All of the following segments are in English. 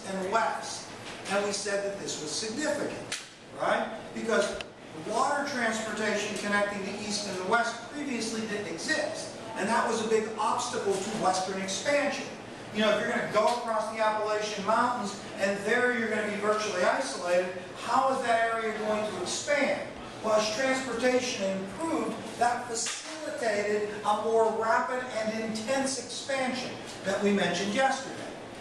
and west. And we said that this was significant, right? Because water transportation connecting the east and the west previously didn't exist. And that was a big obstacle to western expansion. You know, if you're going to go across the Appalachian Mountains and there you're going to be virtually isolated, how is that area going to expand? Well, as transportation improved, that facilitated a more rapid and intense expansion that we mentioned yesterday.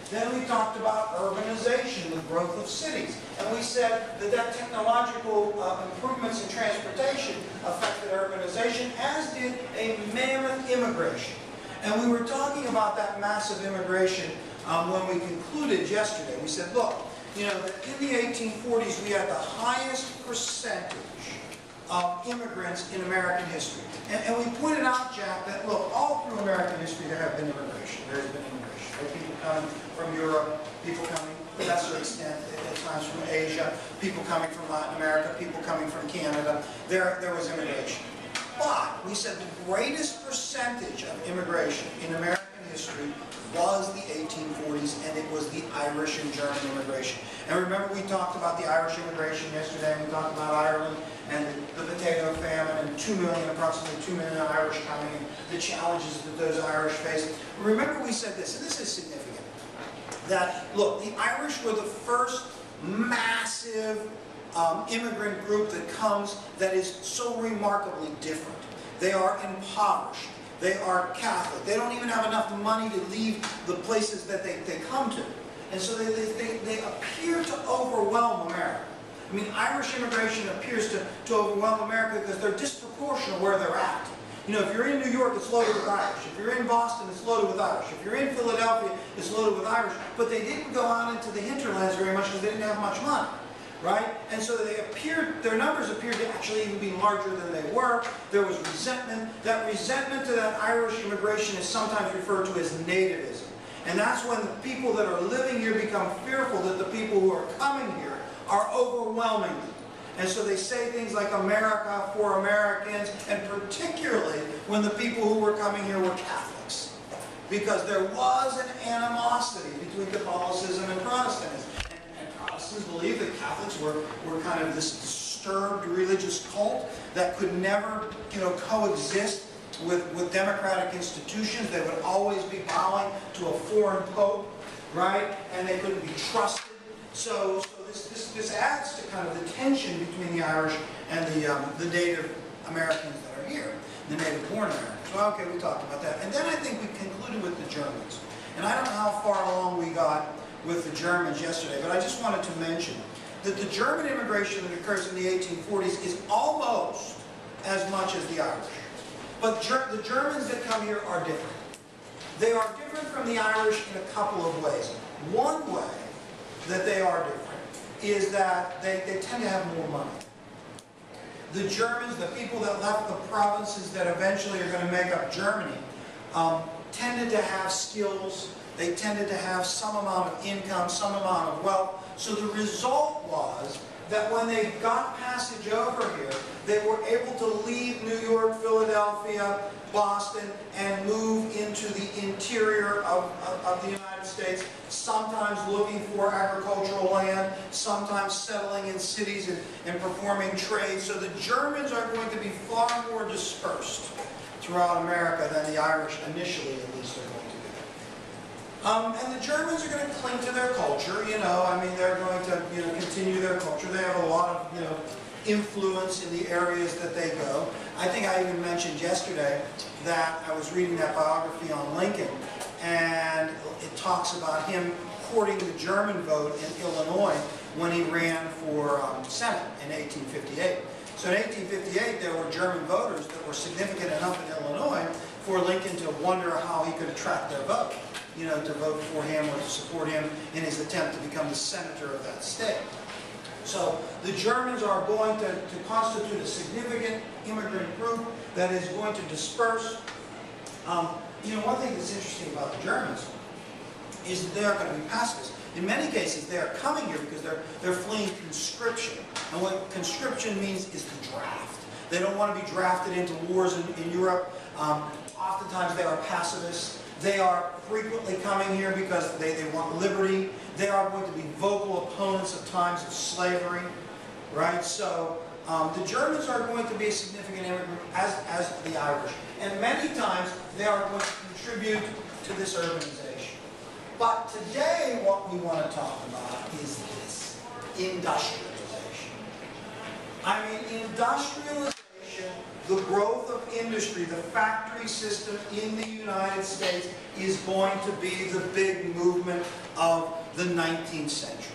Then we talked about urbanization, the growth of cities. And we said that technological improvements in transportation affected urbanization, as did a mammoth immigration. And we were talking about that massive immigration when we concluded yesterday. We said, look, you know, that in the 1840s we had the highest percentage of immigrants in American history. And we pointed out, Jack, that look, all through American history there have been immigration. There has been immigration. Right? People coming from Europe, people coming to a lesser extent at times from Asia, people coming from Latin America, people coming from Canada. There was immigration. But we said the greatest percentage of immigration in American history was the 1840s, and it was the Irish and German immigration. And remember, we talked about the Irish immigration yesterday, and we talked about Ireland and the potato famine and approximately 2 million Irish coming, and the challenges that those Irish faced. Remember, we said this, and this is significant, that, look, the Irish were the first massive immigrant group that comes that is so remarkably different. They are impoverished. They are Catholic. They don't even have enough money to leave the places that they come to. And so they appear to overwhelm America. I mean, Irish immigration appears to overwhelm America because they're disproportionate where they're at. You know, if you're in New York, it's loaded with Irish. If you're in Boston, it's loaded with Irish. If you're in Philadelphia, it's loaded with Irish. But they didn't go out into the hinterlands very much because they didn't have much money. Right? And so their numbers appeared to actually even be larger than they were. There was resentment. That resentment to that Irish immigration is sometimes referred to as nativism. And that's when the people that are living here become fearful that the people who are coming here are overwhelming them. And so they say things like America for Americans, and particularly when the people who were coming here were Catholics. Because there was an animosity between Catholicism and Protestantism. Protestants believed that Catholics were kind of this disturbed religious cult that could never, you know, coexist with democratic institutions. They would always be bowing to a foreign pope, right? And they couldn't be trusted. So this adds to kind of the tension between the Irish and the native Americans that are here, the native-born Americans. Well, okay, we talked about that. And then I think we concluded with the Germans. And I don't know how far along we got with the Germans yesterday, but I just wanted to mention that the German immigration that occurs in the 1840s is almost as much as the Irish. But the Germans that come here are different. They are different from the Irish in a couple of ways. One way that they are different is that they tend to have more money. The Germans, the people that left the provinces that eventually are going to make up Germany, tended to have skills. They tended to have some amount of income, some amount of wealth. So the result was that when they got passage over here, they were able to leave New York, Philadelphia, Boston, and move into the interior of the United States, sometimes looking for agricultural land, sometimes settling in cities and performing trade. So the Germans are going to be far more dispersed throughout America than the Irish initially, at least, are going to be. And the Germans are going to cling to their culture, you know. I mean, they're going to, you know, continue their culture. They have a lot of, you know, influence in the areas that they go. I think I even mentioned yesterday that I was reading that biography on Lincoln, and it talks about him courting the German vote in Illinois when he ran for Senate in 1858. So in 1858, there were German voters that were significant enough in Illinois for Lincoln to wonder how he could attract their vote, you know, to vote for him or to support him in his attempt to become the senator of that state. So the Germans are going to constitute a significant immigrant group that is going to disperse. You know, one thing that's interesting about the Germans is that they are going to be pacifists. In many cases, they are coming here because they're fleeing conscription. And what conscription means is the draft. They don't want to be drafted into wars in Europe. Oftentimes they are pacifists. They are frequently coming here because they want liberty. They are going to be vocal opponents of times of slavery, right? So the Germans are going to be a significant immigrant, as the Irish. And many times they are going to contribute to this urbanization. But today what we want to talk about is this, industrialization. I mean, industrialization, the growth of industry, the factory system in the United States is going to be the big movement of the 19th century.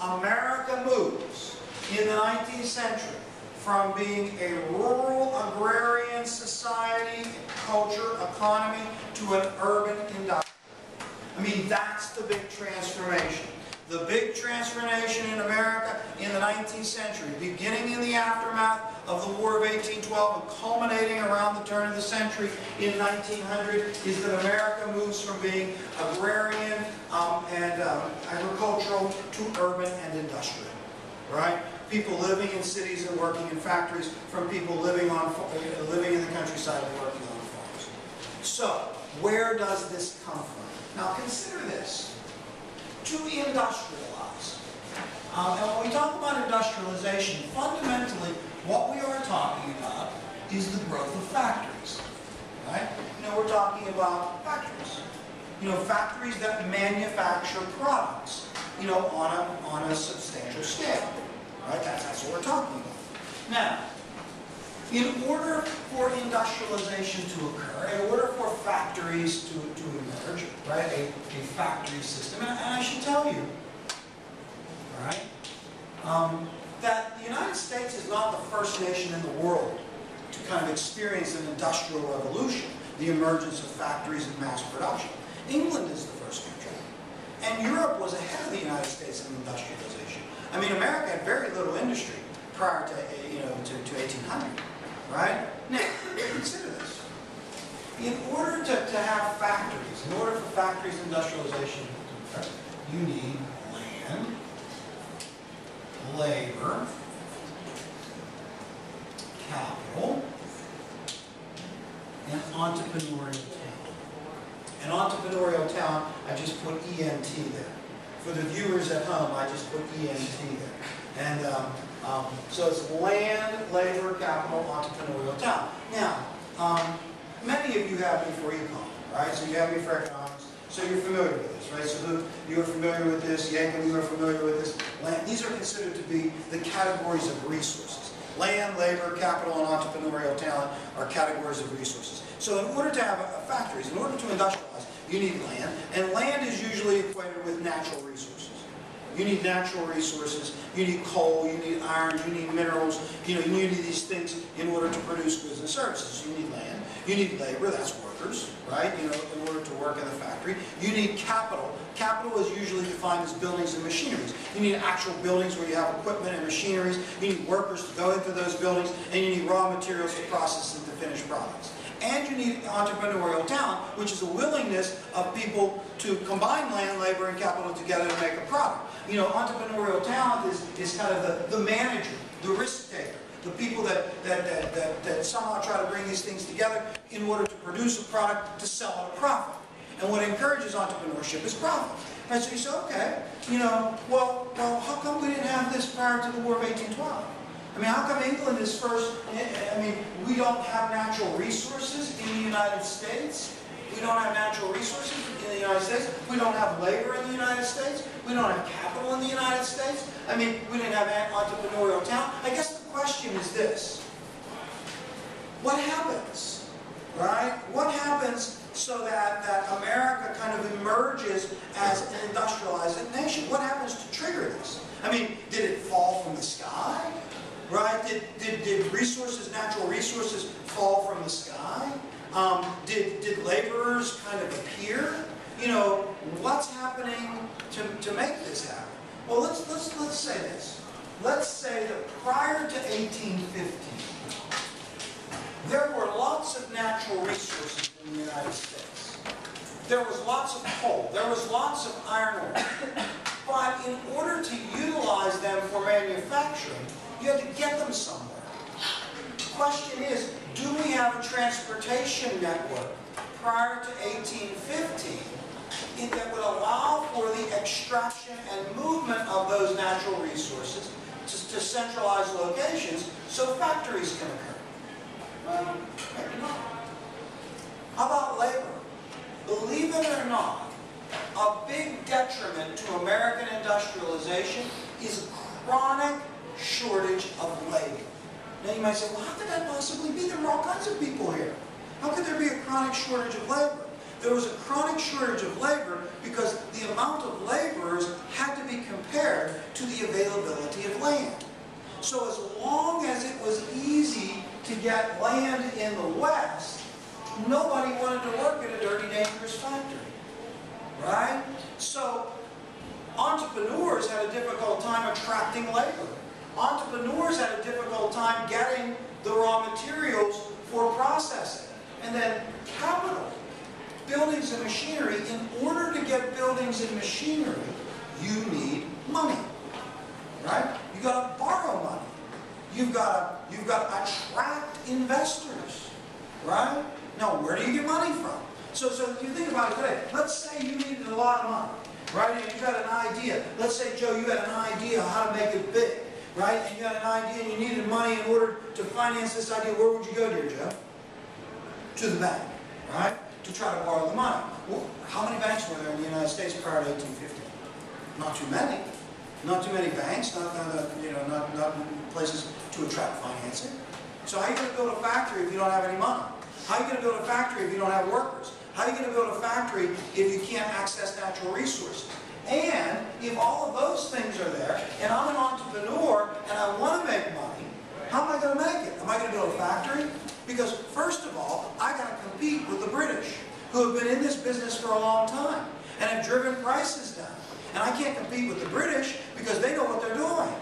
America moves in the 19th century from being a rural agrarian society, culture, economy, to an urban industrial. I mean, that's the big transformation. The big transformation in America in the 19th century, beginning in the aftermath of the War of 1812 and culminating around the turn of the century in 1900, is that America moves from being agrarian and agricultural to urban and industrial, right? People living in cities and working in factories, from people living in the countryside and working on farms. So, where does this come from? Now consider this. To industrialize. And when we talk about industrialization, fundamentally what we are talking about is the growth of factories. Right? You know, we're talking about factories. You know, factories that manufacture products, you know, on a substantial scale. Right? That's what we're talking about. Now, in order for industrialization to occur, in order for factories to emerge, right, a factory system, and I should tell you, right, that the United States is not the first nation in the world to kind of experience an industrial revolution, the emergence of factories and mass production. England is the first country, and Europe was ahead of the United States in industrialization. I mean, America had very little industry prior to, you know, to 1800. Right? Now, consider this. In order to have factories, in order for factories industrialization to occur, you need land, labor, capital, and entrepreneurial talent. And entrepreneurial talent, I just put ENT there. For the viewers at home, I just put ENT there. And so it's land, labor, capital, entrepreneurial talent. Now, many of you have me for econ, right? So you have me for economics, so you're familiar with this, right? So you are familiar with this, Yankum, you are familiar with this. Land, these are considered to be the categories of resources. Land, labor, capital, and entrepreneurial talent are categories of resources. So in order to have factories, in order to industrialize, you need land, and land is usually equated with natural resources. You need natural resources, you need coal, you need iron, you need minerals, you know, you need these things in order to produce goods and services. You need land, you need labor, that's workers, right, you know, in order to work in the factory. You need capital. Capital is usually defined as buildings and machineries. You need actual buildings where you have equipment and machineries, you need workers to go into those buildings, and you need raw materials to process into finished products. And you need entrepreneurial talent, which is a willingness of people to combine land, labor, and capital together to make a product. You know, entrepreneurial talent is kind of the manager, the risk taker, the people that somehow try to bring these things together in order to produce a product to sell at a profit. And what encourages entrepreneurship is profit. Right? So you say, okay, you know, well, how come we didn't have this prior to the War of 1812? I mean, how come England is first? I mean, we don't have natural resources in the United States. We don't have natural resources in the United States. We don't have labor in the United States. We don't have capital in the United States. I mean, we didn't have entrepreneurial talent. I guess the question is this. What happens, right? What happens so that America kind of emerges as an industrialized nation? What happens to trigger this? I mean, did it fall from the sky? Right? Did resources, natural resources, fall from the sky? Did laborers kind of appear? You know, what's happening to make this happen? Well, let's say this. Let's say that prior to 1815, there were lots of natural resources in the United States. There was lots of coal. There was lots of iron ore. But in order to utilize them for manufacturing, you had to get them somewhere. The question is, do we have a transportation network prior to 1815 that would allow for the extraction and movement of those natural resources to centralized locations so factories can occur? Well, maybe not. How about labor? Believe it or not, a big detriment to American industrialization is chronic shortage of labor. Now you might say, well, how could that possibly be? There are all kinds of people here. How could there be a chronic shortage of labor? There was a chronic shortage of labor because the amount of laborers had to be compared to the availability of land. So as long as it was easy to get land in the West, nobody wanted to work in a dirty, dangerous factory. Right? So entrepreneurs had a difficult time attracting labor. Entrepreneurs had a difficult time getting the raw materials for processing. And then capital, buildings and machinery. In order to get buildings and machinery, you need money. Right? You've got to borrow money. You've got to attract investors. Right? Now, where do you get money from? So if you think about it today, let's say you needed a lot of money, right? And you had an idea. Let's say, Joe, you had an idea how to make it big, right? And you had an idea and you needed money in order to finance this idea. Where would you go, dear Joe? To the bank, right? To try to borrow the money. Well, how many banks were there in the United States prior to 1850? Not too many. Not too many banks, not places to attract financing. So how are you going to build a factory if you don't have any money? How are you going to build a factory if you don't have workers? How are you going to build a factory if you can't access natural resources? And if all of those things are there, and I'm an entrepreneur, and I want to make money, how am I going to make it? Am I going to build a factory? Because first of all, I got to compete with the British, who have been in this business for a long time, and have driven prices down. And I can't compete with the British because they know what they're doing,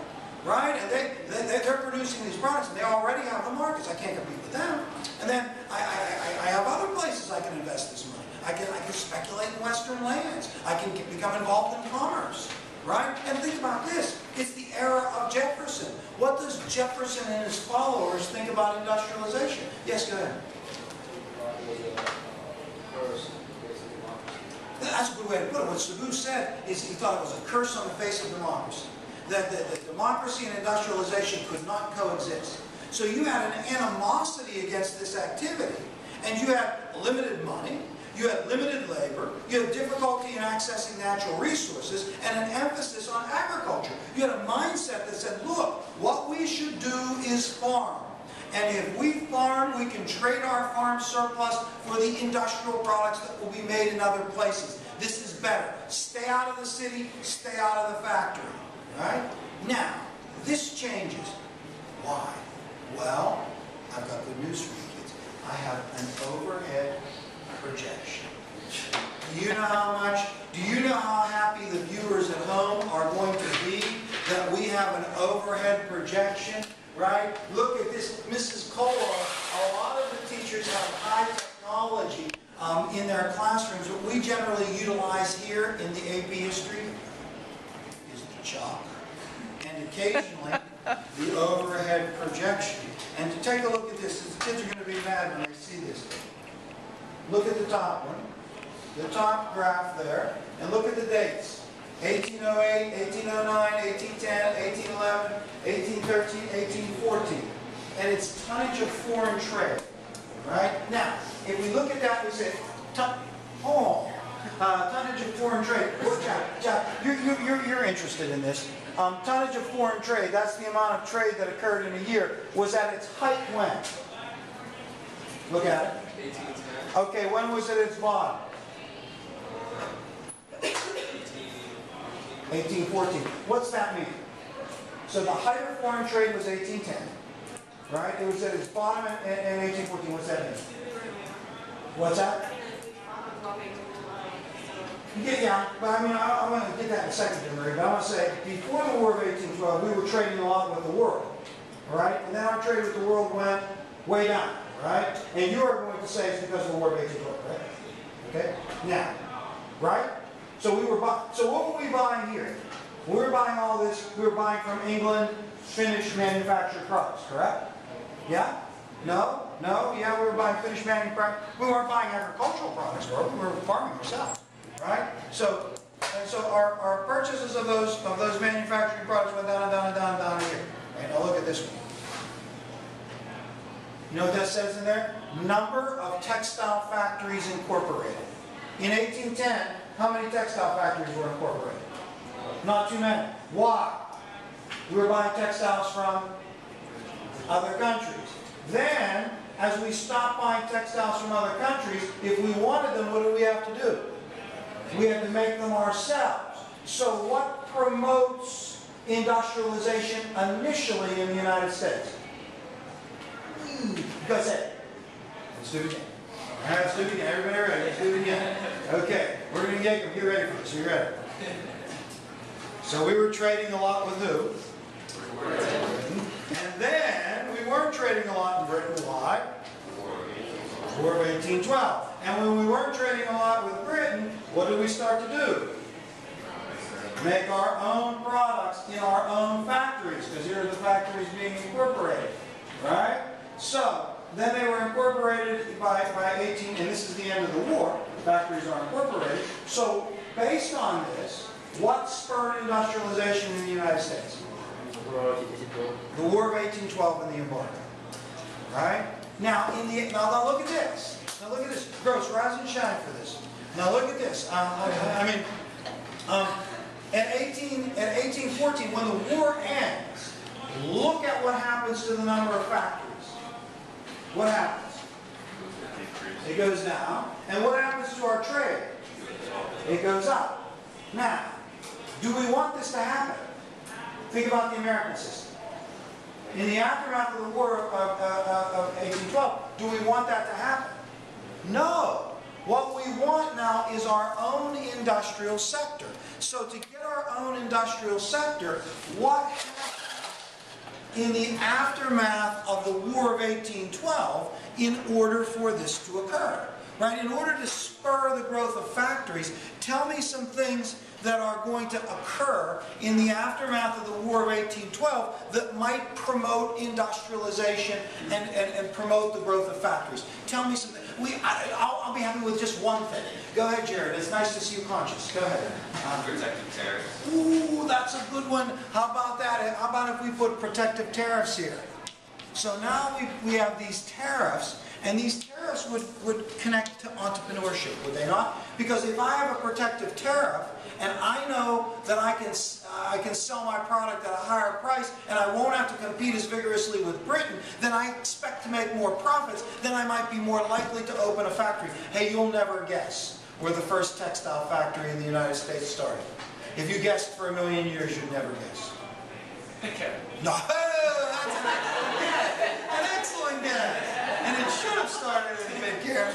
right? And they're producing these products, and they already have the markets. I can't compete with them. And then I have other places I can invest this money. I can speculate in Western lands. I can become involved in commerce, right? And think about this. It's the era of Jefferson. What does Jefferson and his followers think about industrialization? Yes, go ahead. That's a good way to put it. What Sabu said is he thought it was a curse on the face of democracy. That democracy and industrialization could not coexist. So you had an animosity against this activity, and you had limited money, you had limited labor, you had difficulty in accessing natural resources, and an emphasis on agriculture. You had a mindset that said, look, what we should do is farm. And if we farm, we can trade our farm surplus for the industrial products that will be made in other places. This is better. Stay out of the city, stay out of the factory. Right? Now, this changes. Why? Well, I've got good news for you kids. I have an overhead projection. Do you know how happy the viewers at home are going to be that we have an overhead projection? Right? Look at this, Mrs. Kohler. A lot of the teachers have high technology in their classrooms. What we generally utilize here in the AP history is the chalk. And occasionally, the overhead projection. And to take a look at this, the kids are going to be mad when they see this. Look at the top one, the top graph there, and look at the dates. 1808, 1809, 1810, 1811, 1813, 1814. And it's tonnage of foreign trade. Right? Now, if we look at that, we say, tonnage of foreign trade. Jack, you're interested in this. Tonnage of foreign trade, that's the amount of trade that occurred in a year, was at its height when? Look at it. 1810. Okay, when was it at its bottom? 1814. What's that mean? So the height of foreign trade was 1810. Right? It was at its bottom in 1814. What's that mean? What's that? Yeah, but I mean, I want to get that in a second, Mary, but I want to say, before the War of 1812, we were trading a lot with the world, all right? And then our trade with the world went way down, right? And you are going to say it's because of the War of 1812, right? Okay? Now, right? So what were we buying here? We were buying all this, we were buying from England, finished manufactured products, correct? Yeah? No? No, yeah, we were buying finished manufactured. We weren't buying agricultural products, were we? We were farming ourselves, right? So our purchases of those manufacturing products went down and down and down and down a year. Right, now look at this one. You know what that says in there? Number of textile factories incorporated. In 1810, how many textile factories were incorporated? Not too many. Why? We were buying textiles from other countries. Then, as we stopped buying textiles from other countries, if we wanted them, what do we have to do? We have to make them ourselves. So what promotes industrialization initially in the United States? Go say it. Let's do it again. All right, let's do it again. Everybody ready? Let's do it again. Okay, we're going to get them. Get ready for this. Are you ready? So we were trading a lot with who? Britain. And then we weren't trading a lot in Britain. Why? War of 1812. And when we weren't trading a lot with Britain, what did we start to do? Make our own products in our own factories, because here are the factories being incorporated, right? So then they were incorporated by 18, and this is the end of the war. Factories are incorporated. So based on this, what spurred industrialization in the United States? The War of 1812 and the embargo, right? Now look at this. Now look at this. Gross, rise and shine for this. Now look at this. At 1814, when the war ends, look at what happens to the number of factories. What happens? It goes down. And what happens to our trade? It goes up. Now, do we want this to happen? Think about the American system. In the aftermath of the War of 1812, do we want that to happen? No. What we want now is our own industrial sector. So to get our own industrial sector, what happened in the aftermath of the War of 1812 in order for this to occur? Right? In order to spur the growth of factories, tell me some things that are going to occur in the aftermath of the War of 1812 that might promote industrialization and promote the growth of factories. Tell me something. I'll be happy with just one thing. Go ahead, Jared. It's nice to see you conscious. Go ahead. Protective tariffs. Ooh, that's a good one. How about that? How about if we put protective tariffs here? So now we have these tariffs, and these tariffs would connect to entrepreneurship, would they not? Because if I have a protective tariff, and I know that I can sell my product at a higher price, and I won't have to compete as vigorously with Britain, then I expect to make more profits, then I might be more likely to open a factory. Hey, you'll never guess where the first textile factory in the United States started. If you guessed for 1,000,000 years, you'd never guess. Okay. No, that's an excellent guess. An excellent guess. And it should have started in mid-care.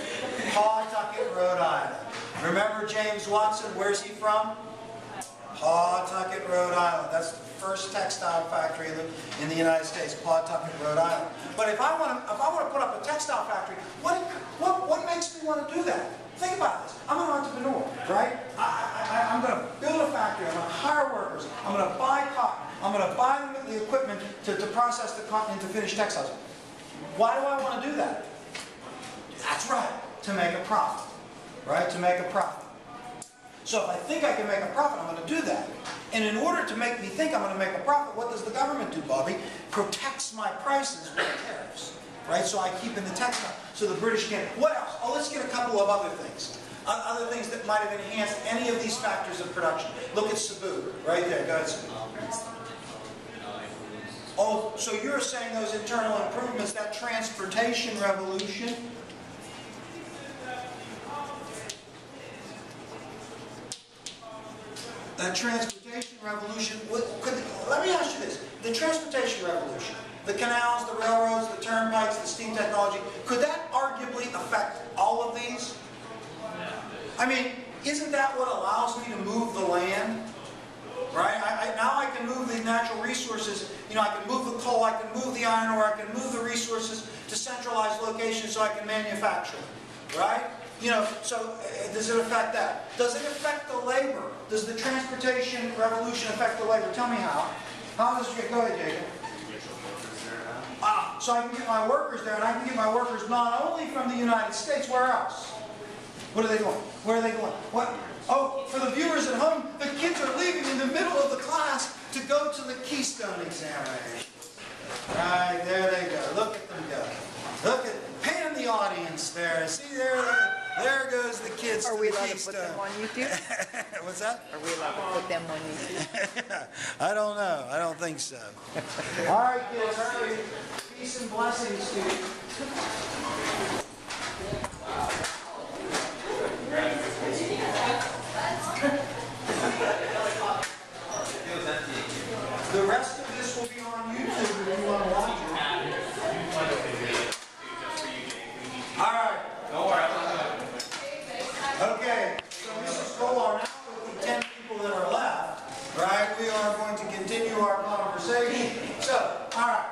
Pawtucket, Rhode Island. Remember James Watson? Where's he from? Pawtucket, Rhode Island. That's the first textile factory in the United States, Pawtucket, Rhode Island. But if I want to put up a textile factory, what makes me want to do that? Think about this. I'm an entrepreneur, right? I'm going to build a factory. I'm going to hire workers. I'm going to buy cotton. I'm going to buy the equipment to process the cotton into finished textiles. Why do I want to do that? That's right, to make a profit. Right? To make a profit. So if I think I can make a profit, I'm going to do that. And in order to make me think I'm going to make a profit, what does the government do, Bobby? Protects my prices with tariffs. Right? So I keep in the textile. So the British can't. What else? Oh, let's get a couple of other things. Other things that might have enhanced any of these factors of production. Look at Cebu. Right there. Go ahead, Cebu. Oh, so you're saying those internal improvements, that transportation revolution, let me ask you this. The transportation revolution, the canals, the railroads, the turnpikes, the steam technology, could that arguably affect all of these? I mean, isn't that what allows me to move the land? Right? Now I can move the natural resources. You know, I can move the coal, I can move the iron ore, I can move the resources to centralized locations so I can manufacture them. Right? You know, so does it affect that? Does it affect the labor? Does the transportation revolution affect the labor? Tell me how. How does it? Go ahead, Jacob. So I can get my workers there, and I can get my workers not only from the United States, where else? What are they going? Where are they going? What? Oh, for the viewers at home, the kids are leaving in the middle of the class to go to the Keystone examination. Right, there they go. Look at them go. Look at, pan the audience there. See there goes the kids Are to we the allowed to Keystone. put them on YouTube? What's that? Are we allowed to put them on YouTube? I don't know. I don't think so. All right, kids, hurry. Peace and blessings to you. The rest of this will be on YouTube if you want to watch it. All right. Don't worry. Okay, so Mrs. Kolar, now with the 10 people that are left, right, we are going to continue our conversation. So, all right.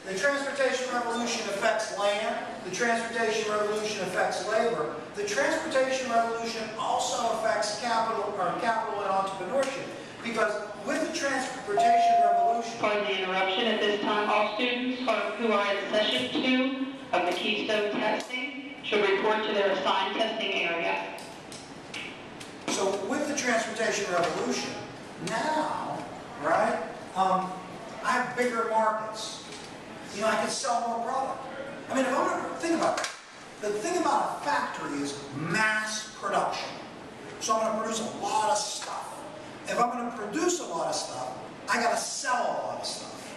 The transportation revolution affects land. The transportation revolution affects labor. The transportation revolution also affects capital and entrepreneurship. Because with the transportation revolution... Pardon the interruption. At this time, all students who are in session 2 of the Keystone testing should report to their assigned testing area. So with the transportation revolution, now, right, I have bigger markets. You know, I can sell more product. I mean, if I'm going to think about it, the thing about a factory is mass production. So I'm going to produce a lot of stuff. If I'm going to produce a lot of stuff, I got to sell a lot of stuff,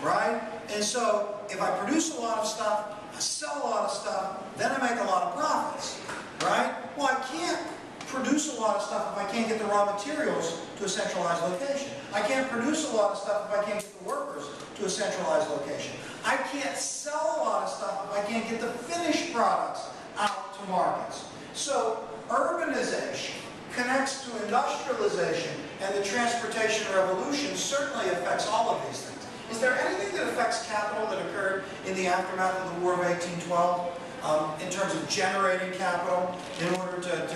right? And so if I produce a lot of stuff, I sell a lot of stuff, then I make a lot of profits, right? Well, I can't produce a lot of stuff if I can't get the raw materials to a centralized location. I can't produce a lot of stuff if I can't get the workers to a centralized location. I can't sell a lot of stuff if I can't get the finished products out to markets. So urbanization connects to industrialization, and the transportation revolution certainly affects all of these things. Is there anything that affects capital that occurred in the aftermath of the War of 1812 in terms of generating capital in order to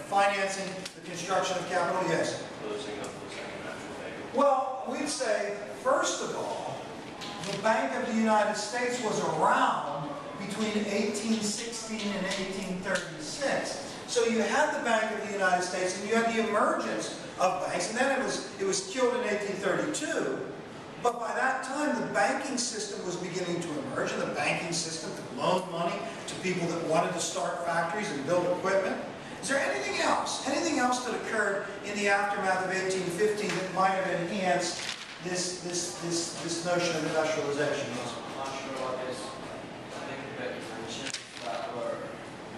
financing the construction of capital? Yes. Closing up the second natural labor. Well, we'd say, first of all, the Bank of the United States was around between 1816 and 1836. So you had the Bank of the United States, and you had the emergence of banks, and then it was killed in 1832. But by that time, the banking system was beginning to emerge, and the banking system could loan money to people that wanted to start factories and build equipment. Is there anything else that occurred in the aftermath of 1815 that might have enhanced this notion of industrialization? I'm not sure what is. I think the inventions that were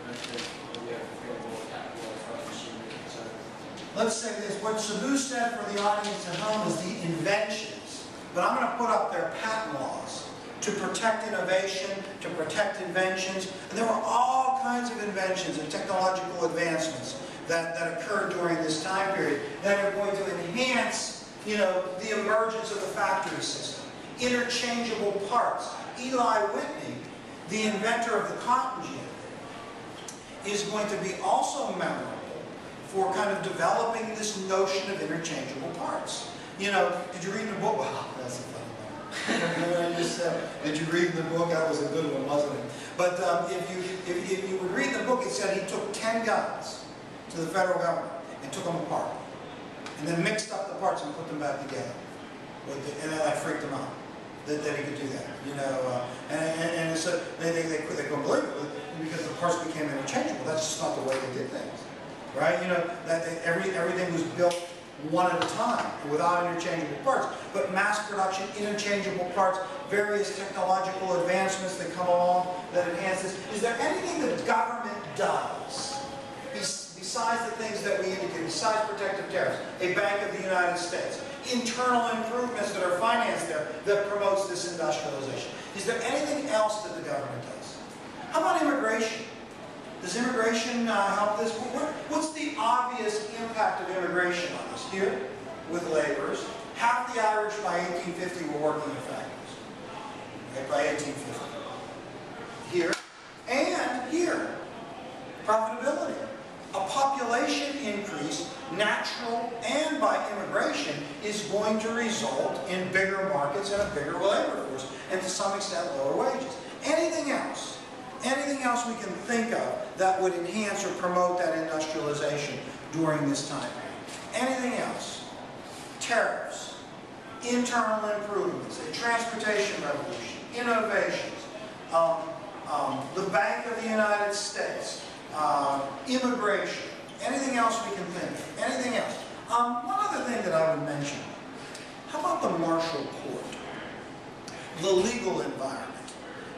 invented earlier available capital for machinery and services. Let's say this, what Sabu said for the audience at home is the inventions, but I'm going to put up their patent laws to protect innovation, to protect inventions, and there were all kinds of inventions and technological advancements that occurred during this time period that are going to enhance, you know, the emergence of the factory system. Interchangeable parts. Eli Whitney, the inventor of the cotton gin, is going to be also memorable for kind of developing this notion of interchangeable parts. You know, did you read the book? Wow, that's a funny one. I just said, did you read the book? That was a good one, wasn't it? But if you would read the book, it said he took 10 guns to the federal government and took them apart, and then mixed up the parts and put them back together. And that freaked them out that he could do that, you know. And so they couldn't believe it because the parts became interchangeable. That's just not the way they did things, right? You know, everything was built one at a time without interchangeable parts. But mass production, interchangeable parts, various technological advancements that come along that enhance this. Is there anything that government does besides the things that we indicated, besides protective tariffs, a Bank of the United States, internal improvements that are financed there that promotes this industrialization? Is there anything else that the government does? How about immigration? Does immigration help this? What's the obvious impact of immigration on us? Here, with laborers, half the Irish by 1850 were working in factories. Okay, by 1850. Here, and here, profitability. A population increase, natural and by immigration, is going to result in bigger markets and a bigger labor force, and to some extent lower wages. Anything else we can think of that would enhance or promote that industrialization during this time period? Anything else? Tariffs, internal improvements, a transportation revolution, innovations, the Bank of the United States, immigration, anything else we can think of, anything else. One other thing that I would mention, how about the martial court? The legal environment.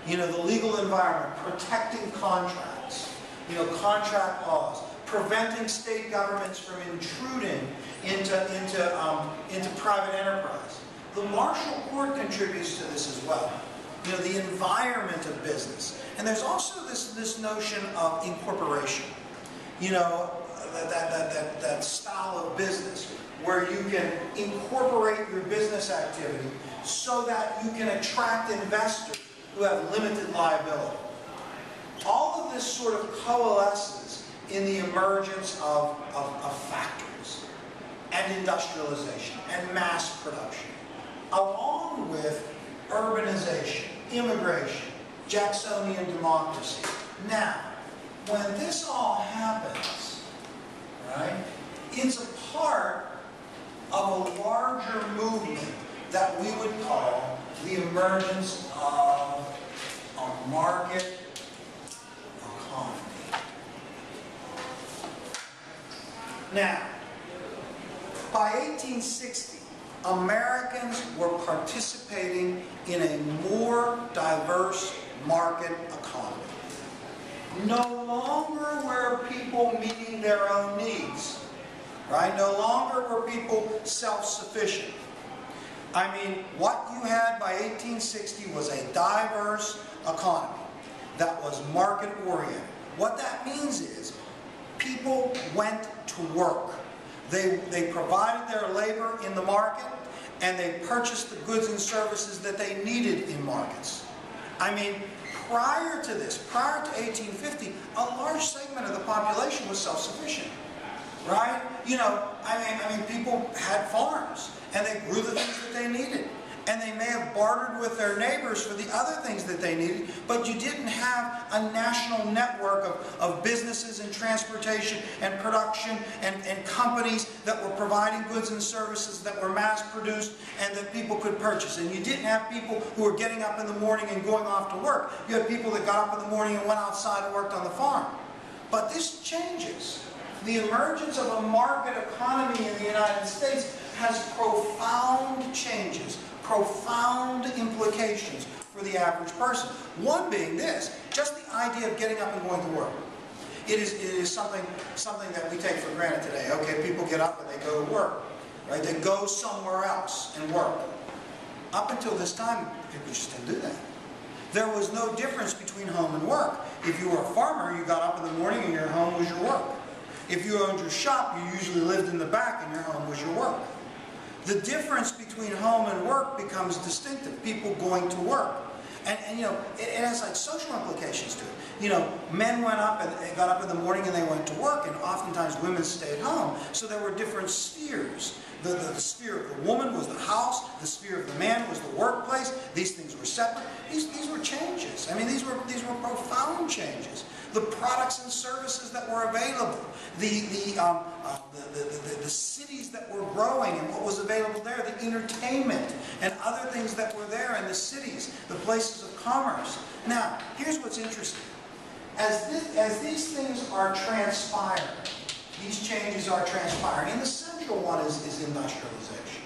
You know, the legal environment, protecting contracts, you know, contract laws, preventing state governments from intruding into private enterprise. The martial court contributes to this as well. You know, the environment of business. And there's also this notion of incorporation. You know, that style of business where you can incorporate your business activity so that you can attract investors who have limited liability. All of this sort of coalesces in the emergence of factories and industrialization and mass production, along with urbanization, immigration, Jacksonian democracy. Now, when this all happens, right, it's a part of a larger movement that we would call the emergence of a market economy. Now, by 1860, Americans were participating in a more diverse market economy. No longer were people meeting their own needs, right? No longer were people self-sufficient. I mean, what you had by 1860 was a diverse economy that was market-oriented. What that means is people went to work. They provided their labor in the market, and they purchased the goods and services that they needed in markets. I mean, prior to this, prior to 1850, a large segment of the population was self-sufficient, right? You know, I mean, people had farms, and they grew the things that they needed. And they may have bartered with their neighbors for the other things that they needed, but you didn't have a national network of businesses and transportation and production and companies that were providing goods and services that were mass-produced and that people could purchase. And you didn't have people who were getting up in the morning and going off to work. You had people that got up in the morning and went outside and worked on the farm. But this changes. The emergence of a market economy in the United States has profound changes, profound implications for the average person. One being this, just the idea of getting up and going to work. It is something that we take for granted today. Okay, people get up and they go to work, right? They go somewhere else and work. Up until this time, people just didn't do that. There was no difference between home and work. If you were a farmer, you got up in the morning and your home was your work. If you owned your shop, you usually lived in the back and your home was your work. The difference between home and work becomes distinctive, people going to work. And you know, it has like social implications to it. You know, men went up and they got up in the morning and they went to work, and oftentimes women stayed home. So there were different spheres. The sphere of the woman was the house, the sphere of the man was the workplace. These things were separate. These were changes. I mean, these were profound changes. The products and services that were available, the cities that were growing and what was available there, the entertainment and other things that were there in the cities, the places of commerce. Now, here's what's interesting. As these things are transpiring, these changes are transpiring, and the central one is industrialization,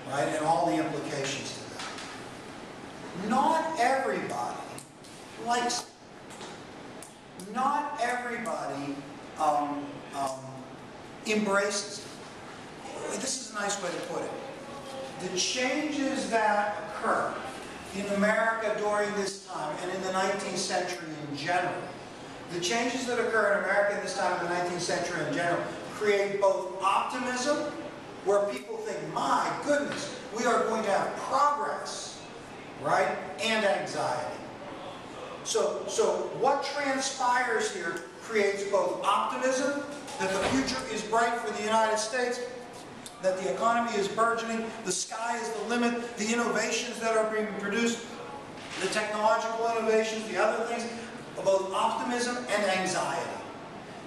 right, and all the implications to that. Not everybody likes it. Not everybody embraces it. This is a nice way to put it. The changes that occur in America during this time and in the 19th century in general, the changes that occur in America in this time in the 19th century in general create both optimism, where people think, my goodness, we are going to have progress, right, and anxiety. So what transpires here creates both optimism, that the future is bright for the United States, that the economy is burgeoning, the sky is the limit, the innovations that are being produced, the technological innovations, the other things, both optimism and anxiety.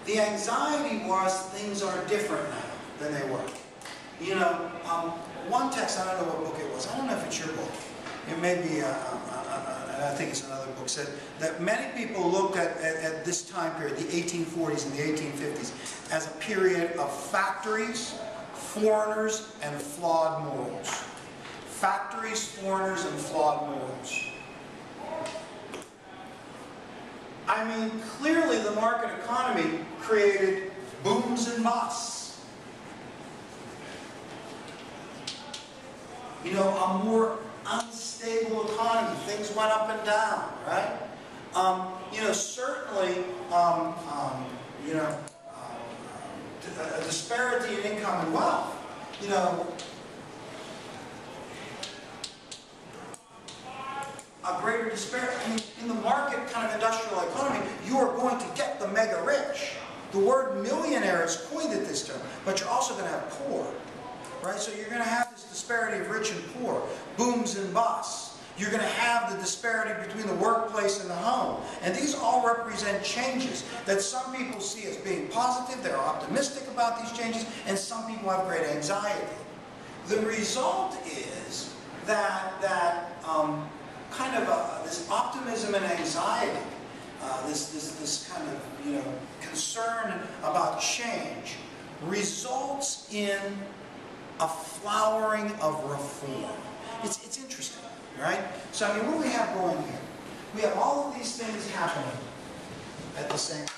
The anxiety was things are different now than they were. You know, one text, I don't know what book it was, I don't know if it's your book, it may be, I think it's another book, said that many people looked at this time period, the 1840s and the 1850s, as a period of factories, foreigners, and flawed morals. Factories, foreigners, and flawed morals. I mean, clearly the market economy created booms and busts. You know, a more unstable economy. Things went up and down, right? You know, certainly, a disparity in income and wealth. You know, a greater disparity. I mean, in the market kind of industrial economy, you are going to get the mega rich. The word millionaire is coined at this term, but you're also going to have poor, right? So you're going to have this disparity of rich and poor, booms and busts. You're going to have the disparity between the workplace and the home. And these all represent changes that some people see as being positive, they're optimistic about these changes, and some people have great anxiety. The result is that this optimism and anxiety, this kind of concern about change, results in a flowering of reform. It's interesting, right? So I mean, what do we have going here? We have all of these things happening at the same time.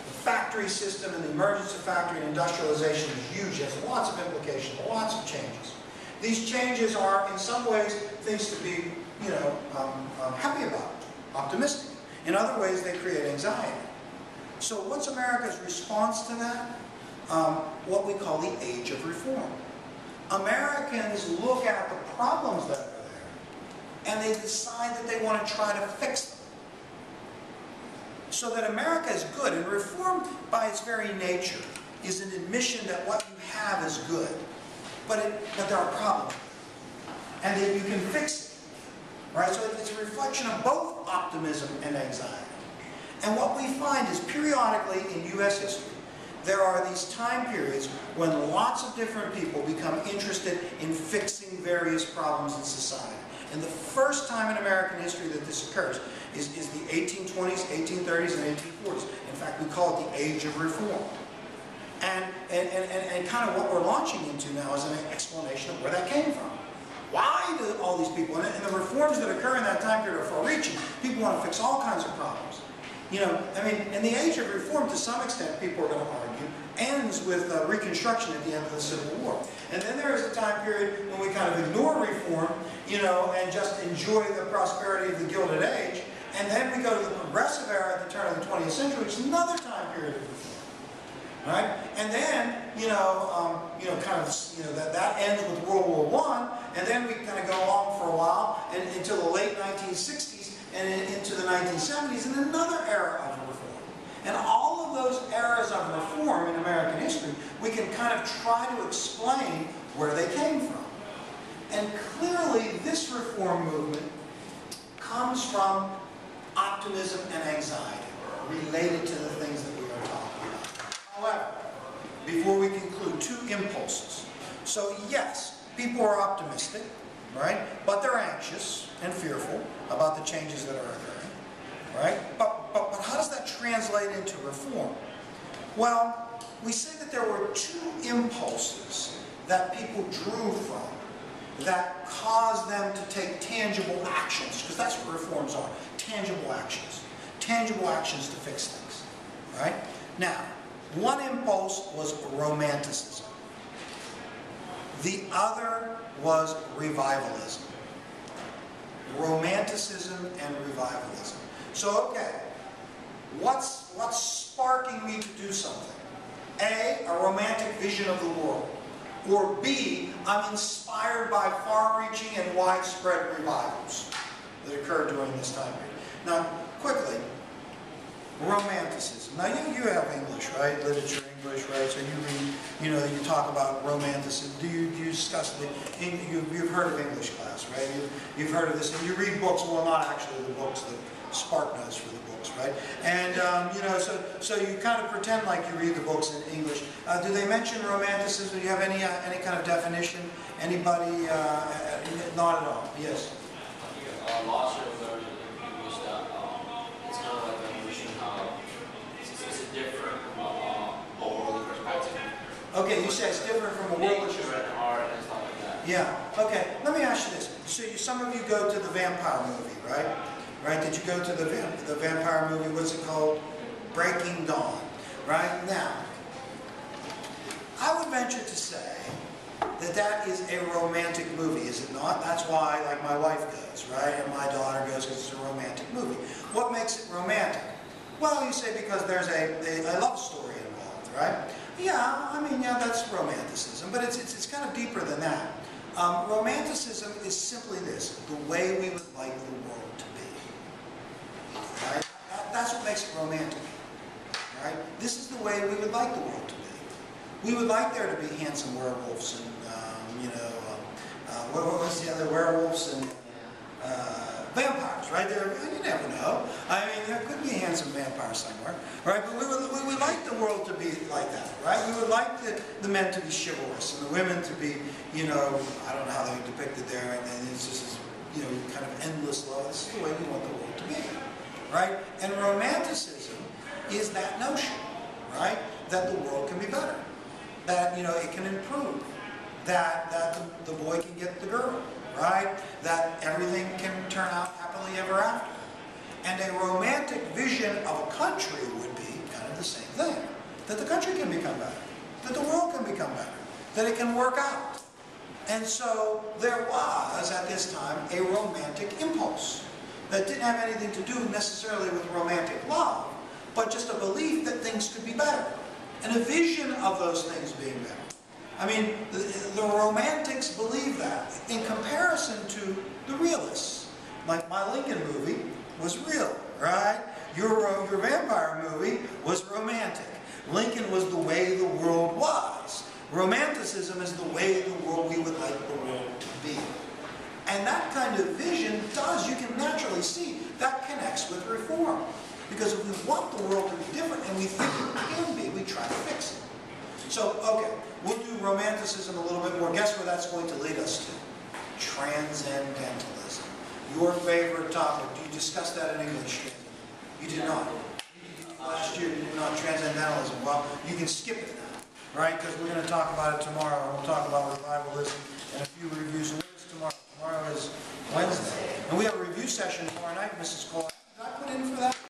The factory system and the emergence of factory and industrialization is huge. It has lots of implications, lots of changes. These changes are, in some ways, things to be, happy about, optimistic. In other ways, they create anxiety. So what's America's response to that? What we call the age of reform. Americans look at the problems that are there, and they decide that they want to try to fix them. So that America is good, and reform by its very nature is an admission that what you have is good, but there are problems, and that you can fix it, right? So it's a reflection of both optimism and anxiety. And what we find is periodically in U.S. history, there are these time periods when lots of different people become interested in fixing various problems in society. And the first time in American history that this occurs is the 1820s, 1830s, and 1840s. In fact, we call it the Age of Reform. And kind of what we're launching into now is an explanation of where that came from. Why do all these people, and the reforms that occur in that time period are far-reaching. People want to fix all kinds of problems. In the Age of Reform, to some extent, people are going to argue, ends with Reconstruction at the end of the Civil War. And then there is a time period when we kind of ignore reform, and just enjoy the prosperity of the Gilded Age. And then we go to the Progressive Era at the turn of the 20th century, which is another time period of reform. Right? And then, that ends with World War I, and then we kind of go along for a while and until the late 1960s and into the 1970s, and another era of reform. And all of those eras of reform in American history, we can kind of try to explain where they came from. And clearly, this reform movement comes from optimism and anxiety related to the things that we are talking about. However, before we conclude, two impulses. So yes, people are optimistic, right? But they're anxious and fearful about the changes that are occurring, right? But how does that translate into reform? Well, we say that there were two impulses that people drew from that caused them to take tangible actions, because that's what reforms are, tangible actions to fix things, right? Now, one impulse was Romanticism. The other was revivalism. Romanticism and revivalism. So, okay, what's sparking me to do something? A romantic vision of the world. Or B, I'm inspired by far-reaching and widespread revivals that occurred during this time period. Now, quickly, Romanticism. Now you have English, right? Literature, English, right? So you read, you talk about romanticism. Do you discuss you've heard of English class, right? You've heard of this, and you read books. Well, not actually the books that Spark knows for the books, right? And so you kind of pretend like you read the books in English. Do they mention romanticism? Do you have any kind of definition? Anybody? Not at all. Yes. Last year we learned in English that it's kind of like an evolution how it's different from a worldly perspective. Okay, you say it's different from a worldly perspective. Nature and art and stuff like that. Yeah. Okay. Let me ask you this. So some of you go to the vampire movie, right? Right? Did you go to the vampire movie? What's it called? Breaking Dawn. Right? Now, I would venture to say that is a romantic movie, is it not? That's why, like, my wife goes, right? And my daughter goes because it's a romantic movie. What makes it romantic? Well, you say because there's a love story involved, right? Yeah, I mean, yeah, that's romanticism, but it's kind of deeper than that. Romanticism is simply this: the way we would like the world to be. Right? That's what makes it romantic. Right? This is the way we would like the world to be. We would like there to be handsome werewolves and, what was the other, werewolves and vampires, right? You never know. I mean, there could be a handsome vampire somewhere, right? But we would like the world to be like that, right? We would like the men to be chivalrous and the women to be, I don't know how they're depicted there, and it's just, kind of endless love. This is the way we want the world to be, right? And romanticism is that notion, right? That the world can be better. That, it can improve, that the boy can get the girl, right? That everything can turn out happily ever after. And a romantic vision of a country would be kind of the same thing. That the country can become better, that the world can become better, that it can work out. And so there was, at this time, a romantic impulse that didn't have anything to do necessarily with romantic love, but just a belief that things could be better. And a vision of those things being better. I mean, the romantics believe that in comparison to the realists. Like my Lincoln movie was real, right? Your vampire movie was romantic. Lincoln was the way the world was. Romanticism is the way the world we would like the world to be. And that kind of vision does, you can naturally see, that connects with reform. Because if we want the world to be different, and we think it can be, we try to fix it. So, okay, we'll do romanticism a little bit more. Guess where that's going to lead us to? Transcendentalism. Your favorite topic. Do you discuss that in English? You did not. Last year you did not. Transcendentalism. Well, you can skip it now, right? Because we're going to talk about it tomorrow. And we'll talk about revivalism and a few reviews. When is tomorrow? Tomorrow is Wednesday. And we have a review session tomorrow night, Mrs. Cole. Did I put in for that?